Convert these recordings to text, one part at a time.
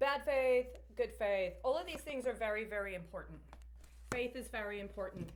bad faith, good faith. All of these things are very, very important. Faith is very important.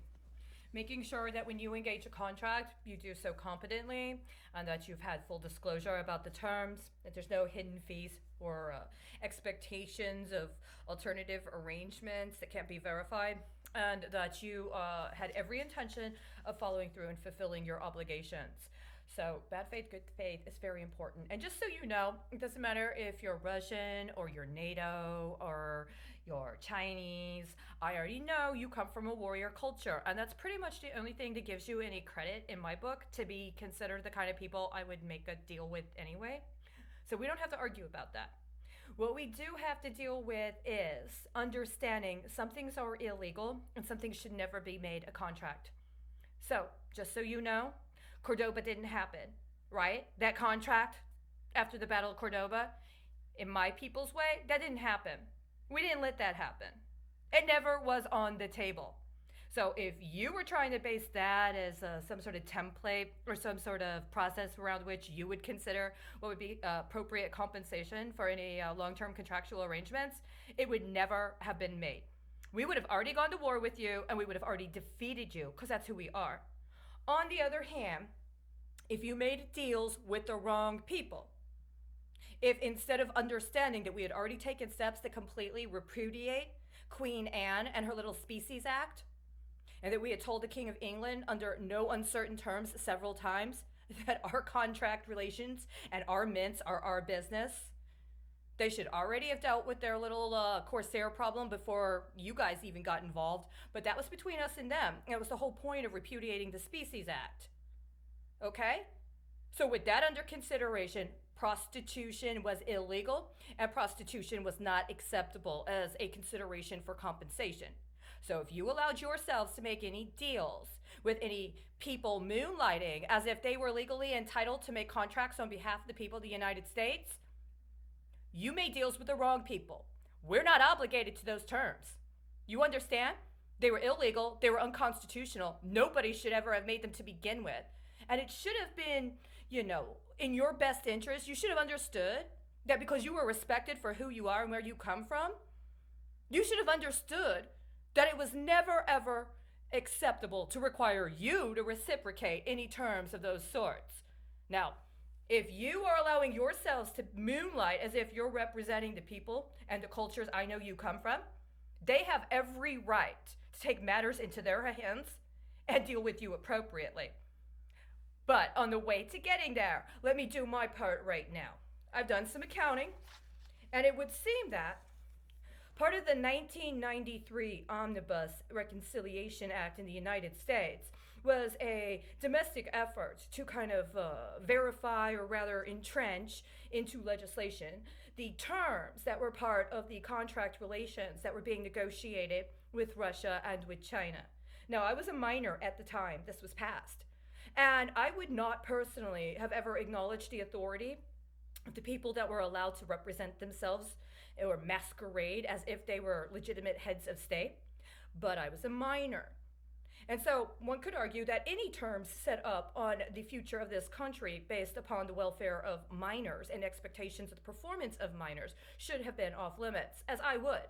Making sure that when you engage a contract, you do so competently and that you've had full disclosure about the terms, that there's no hidden fees or expectations of alternative arrangements that can't be verified, and that you had every intention of following through and fulfilling your obligations. So, bad faith, good faith is very important. And just so you know, it doesn't matter if you're Russian or you're NATO or you're Chinese. I already know you come from a warrior culture. And that's pretty much the only thing that gives you any credit in my book to be considered the kind of people I would make a deal with anyway. So, we don't have to argue about that. What we do have to deal with is understanding some things are illegal and some things should never be made a contract. So, just so you know, Cordoba didn't happen, right? That contract after the Battle of Cordoba, in my people's way, that didn't happen. We didn't let that happen. It never was on the table. So if you were trying to base that as some sort of template or some sort of process around which you would consider what would be appropriate compensation for any long-term contractual arrangements, it would never have been made. We would have already gone to war with you and we would have already defeated you because that's who we are. On the other hand, if you made deals with the wrong people, if instead of understanding that we had already taken steps to completely repudiate Queen Anne and her Little Species Act, and that we had told the King of England under no uncertain terms several times that our contract relations and our mints are our business, they should already have dealt with their little Corsair problem before you guys even got involved. But that was between us and them. And it was the whole point of repudiating the Species Act. Okay? So with that under consideration, prostitution was illegal and prostitution was not acceptable as a consideration for compensation. So if you allowed yourselves to make any deals with any people moonlighting as if they were legally entitled to make contracts on behalf of the people of the United States, you made deals with the wrong people. We're not obligated to those terms. You understand? They were illegal. They were unconstitutional. Nobody should ever have made them to begin with. And it should have been, in your best interest. You should have understood that because you were respected for who you are and where you come from, you should have understood that it was never, ever acceptable to require you to reciprocate any terms of those sorts. Now, if you are allowing yourselves to moonlight as if you're representing the people and the cultures I know you come from, they have every right to take matters into their hands and deal with you appropriately. But on the way to getting there, let me do my part right now. I've done some accounting, and it would seem that part of the 1993 Omnibus Reconciliation Act in the United States was a domestic effort to kind of verify or rather entrench into legislation the terms that were part of the contract relations that were being negotiated with Russia and with China. Now, I was a minor at the time this was passed, and I would not personally have ever acknowledged the authority the people that were allowed to represent themselves or masquerade as if they were legitimate heads of state, but I was a minor. And so one could argue that any terms set up on the future of this country based upon the welfare of minors and expectations of the performance of minors should have been off limits, as I would.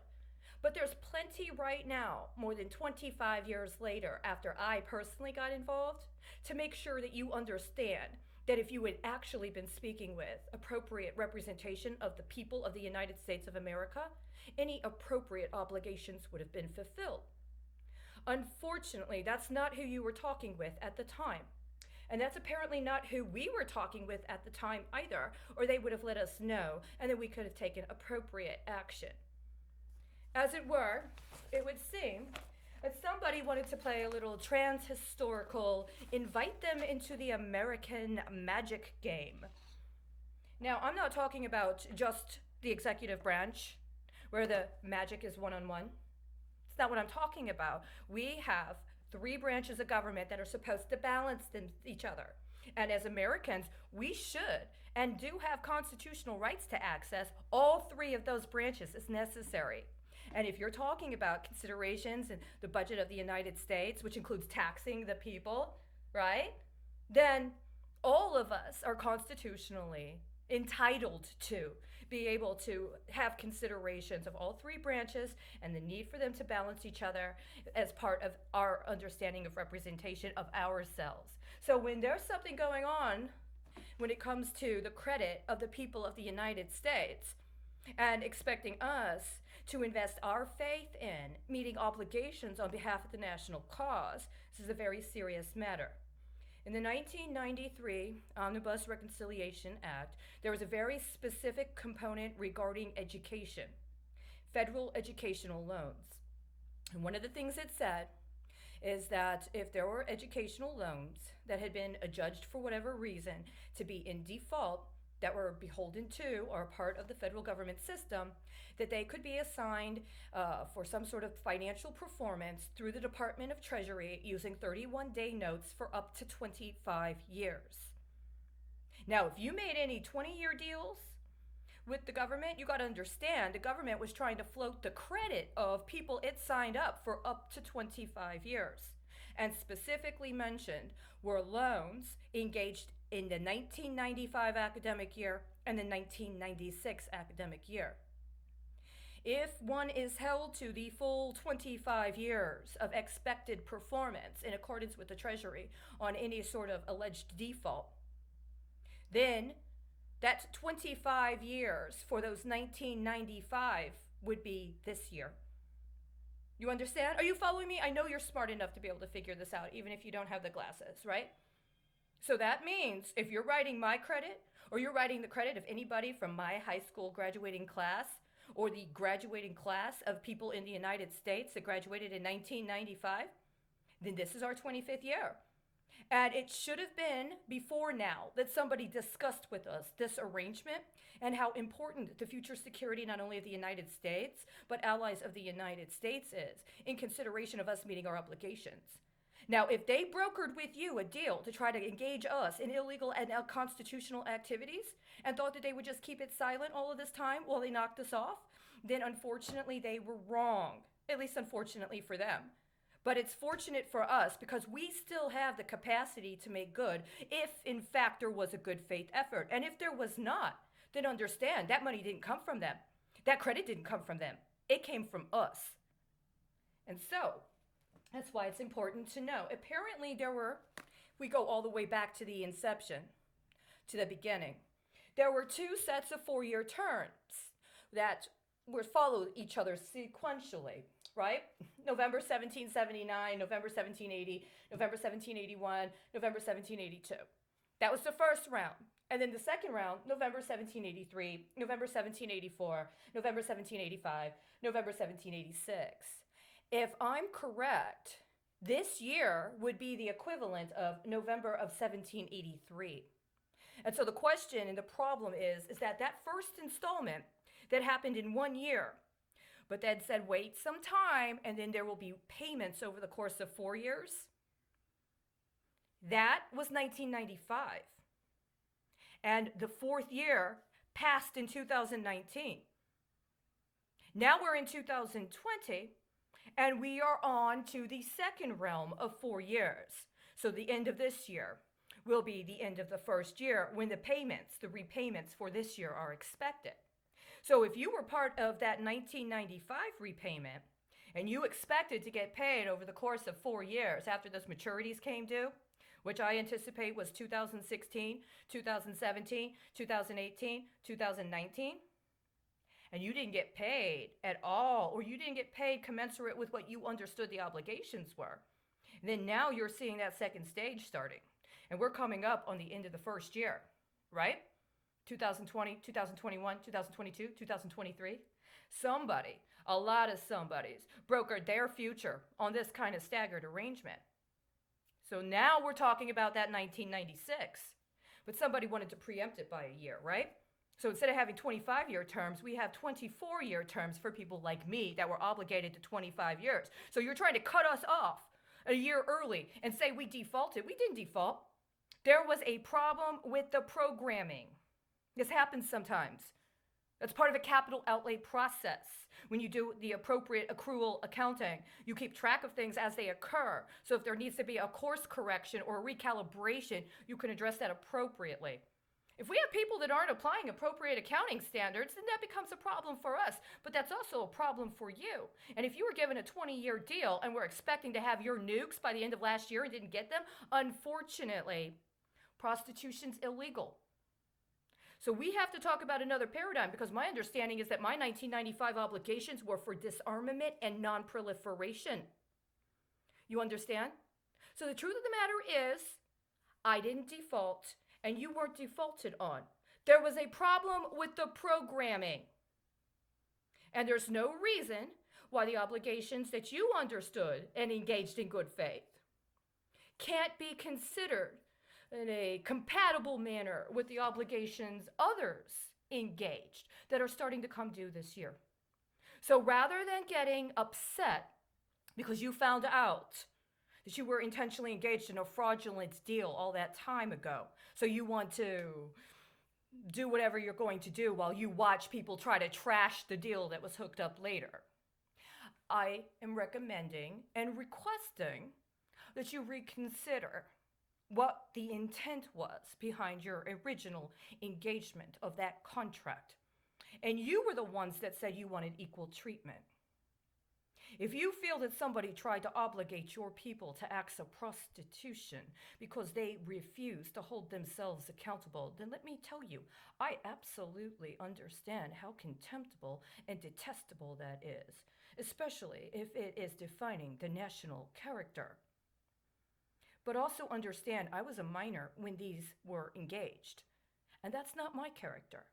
But there's plenty right now, more than 25 years later, after I personally got involved, to make sure that you understand that if you had actually been speaking with appropriate representation of the people of the United States of America, any appropriate obligations would have been fulfilled. Unfortunately, that's not who you were talking with at the time. And that's apparently not who we were talking with at the time either, or they would have let us know, and then we could have taken appropriate action. As it were, it would seem that somebody wanted to play a little trans-historical, invite them into the American magic game. Now, I'm not talking about just the executive branch, where the magic is one-on-one. It's not what I'm talking about. We have 3 branches of government that are supposed to balance each other. And as Americans, we should and do have constitutional rights to access all 3 of those branches as necessary. And if you're talking about considerations in the budget of the United States, which includes taxing the people, right? Then all of us are constitutionally entitled to be able to have considerations of all three branches and the need for them to balance each other as part of our understanding of representation of ourselves. So when there's something going on when it comes to the credit of the people of the United States and expecting us to invest our faith in meeting obligations on behalf of the national cause, this is a very serious matter. In the 1993 Omnibus Reconciliation Act, there was a very specific component regarding education, federal educational loans. And one of the things it said is that if there were educational loans that had been adjudged for whatever reason to be in default, that were beholden to or part of the federal government system, that they could be assigned for some sort of financial performance through the Department of Treasury using 31-day notes for up to 25 years. Now, if you made any 20-year deals with the government, you got to understand the government was trying to float the credit of people it signed up for up to 25 years. And specifically mentioned were loans engaged in the 1995 academic year and the 1996 academic year. If one is held to the full 25 years of expected performance in accordance with the Treasury on any sort of alleged default, then that 25 years for those 1995 would be this year. You understand? Are you following me? I know you're smart enough to be able to figure this out, even if you don't have the glasses, right? So that means if you're writing my credit, or you're writing the credit of anybody from my high school graduating class, or the graduating class of people in the United States that graduated in 1995, then this is our 25th year. And it should have been before now that somebody discussed with us this arrangement and how important the future security not only of the United States, but allies of the United States is in consideration of us meeting our obligations. Now, if they brokered with you a deal to try to engage us in illegal and unconstitutional activities and thought that they would just keep it silent all of this time while they knocked us off, then unfortunately they were wrong, at least unfortunately for them. But it's fortunate for us because we still have the capacity to make good if, in fact, there was a good faith effort. And if there was not, then understand that money didn't come from them. That credit didn't come from them. It came from us. And so that's why it's important to know. Apparently we go all the way back to the inception, to the beginning. There were two sets of 4-year terms that would follow each other sequentially, right? November 1779, November 1780, November 1781, November 1782. That was the first round. And then the second round, November 1783, November 1784, November 1785, November 1786. If I'm correct, this year would be the equivalent of November of 1783. And so the question and the problem is that first installment that happened in 1 year, but then said wait some time and then there will be payments over the course of 4 years, that was 1995. And the fourth year passed in 2019. Now we're in 2020, and we are on to the second realm of 4 years. So the end of this year will be the end of the first year when the repayments for this year are expected. So if you were part of that 1995 repayment and you expected to get paid over the course of 4 years after those maturities came due, which I anticipate was 2016, 2017, 2018, 2019, and you didn't get paid at all, or you didn't get paid commensurate with what you understood the obligations were, then now you're seeing that second stage starting. And we're coming up on the end of the first year, right? 2020, 2021, 2022, 2023. Somebody, a lot of somebodies, brokered their future on this kind of staggered arrangement. So now we're talking about that 1996. But somebody wanted to preempt it by a year, right? So instead of having 25-year terms, we have 24-year terms for people like me that were obligated to 25 years. So you're trying to cut us off a year early and say we defaulted. We didn't default. There was a problem with the programming. This happens sometimes. That's part of a capital outlay process. When you do the appropriate accrual accounting, you keep track of things as they occur. So if there needs to be a course correction or a recalibration, you can address that appropriately. If we have people that aren't applying appropriate accounting standards, then that becomes a problem for us. But that's also a problem for you. And if you were given a 20-year deal and were expecting to have your nukes by the end of last year and didn't get them, unfortunately, prostitution's illegal. So we have to talk about another paradigm, because my understanding is that my 1995 obligations were for disarmament and non-proliferation. You understand? So the truth of the matter is, I didn't default and you weren't defaulted on. There was a problem with the programming. And there's no reason why the obligations that you understood and engaged in good faith can't be considered in a compatible manner with the obligations others engaged that are starting to come due this year. So rather than getting upset because you found out that you were intentionally engaged in a fraudulent deal all that time ago, so you want to do whatever you're going to do while you watch people try to trash the deal that was hooked up later, I am recommending and requesting that you reconsider what the intent was behind your original engagement of that contract. And you were the ones that said you wanted equal treatment. If you feel that somebody tried to obligate your people to acts of prostitution because they refuse to hold themselves accountable, then let me tell you, I absolutely understand how contemptible and detestable that is, especially if it is defining the national character. But also understand, I was a minor when these were engaged, and that's not my character.